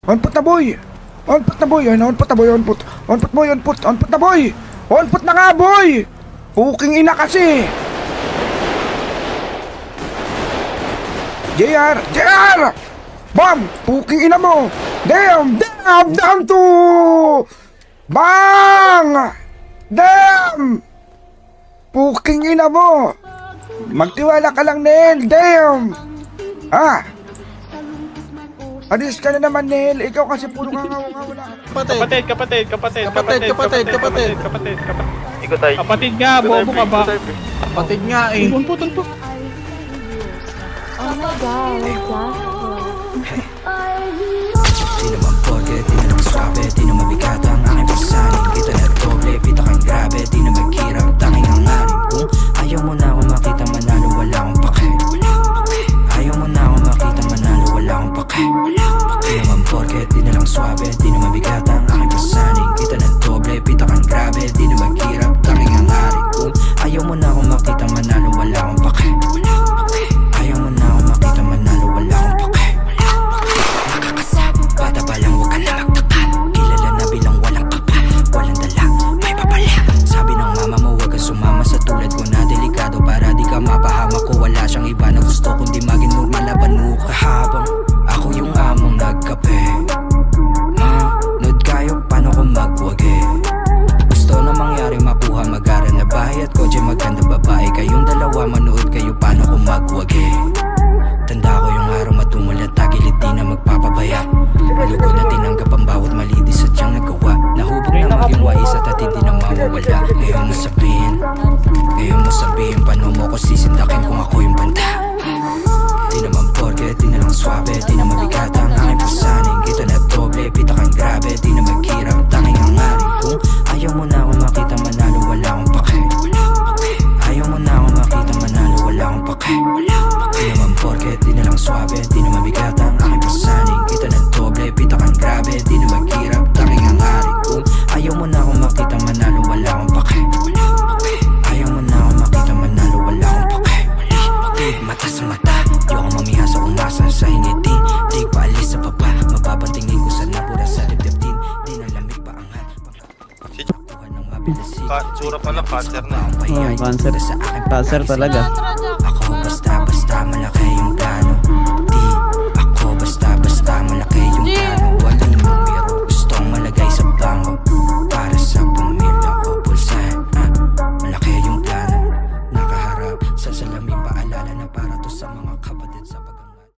On put na boy! On put na boy! On put na boy! On put! On put boy! On put! On put na boy! On put na nga boy! Puking ina kasi! JR! JR! Bam! Puking ina mo! Damn! Damn! Damn to! Bang! Damn! Puking ina mo! Magtiwala ka lang, Nel! Damn! Ah! Alis ka na naman, Nel! Ikaw kasi puro wala. Kapatid. Kapatid nga, bobo ka ba? Kapatid nga eh. Unput. Oh my God, Di naman porke, di na lang swabe, di na mabigat ang aking pasanin. Kita na doble, pita kang grabe, di na maghirap, tanging hangarin. Kung ayaw mo na ako makita manalo, wala akong pake. Ayaw mo na ako makita manalo, wala akong pake. Di naman porke, di na lang swabe, di na mabigat ang aking pasanin. Kita na doble, pita kang grabe, di na maghirap, tanging hangarin. Kung ayaw mo na ako makita manalo, wala akong pake. Ayaw mo na ako makita manalo, wala akong pake. Bata pa lang huwag ka na magtaka. Kilala na bilang walang kapa, walang dala, may papala. Sabi ng mama mo huwag ka sumama sa tulad ko na delikado, para di ka mapahamak ko. Wala siyang iba na gusto kundi maging normal na banuka. Habang ako yung among nagkape, manood kayo paano ko magwagi. Gusto na mangyari makuha mag-aral na bahay at kotse maganda babae. Kayong dalawa manood kayo paano ko magwagi. Tanda ko yung araw matungal at tagilid di na magpapabaya. Malugod na tinanggap ang bawat mali di sadyang nagawa. Nahubog na maging wais at hindi na mawawala. Ngayon mo sabihin paano mo ko sisindakin kung ako yung banda. Di naman porke, di na lang swabe, di na mabigat ang aking pasanin. Kita na doble, pita kang grabe, di na maghirap, tanging hangarin. Kung ayaw mo na ako makita manalo, wala akong pake. Ayaw mo na ako makita manalo, wala akong pake. Di naman porke, di na lang swabe, di na mabigat ang aking pasanin. Kita na doble, pita kang grabe, di na maghirap, tanging hangarin. Kung ayaw mo na ako makita manalo, wala akong pake. Ayaw mo na ako makita manalo, wala akong pake. Mata sa mata, di ako mamiha sa umasa sa hingitin. Di paalis sa baba, mababantingin ko sa napura sa dibdib. Di na lamig pa angat. Sura pala, cancer na. Cancer talaga.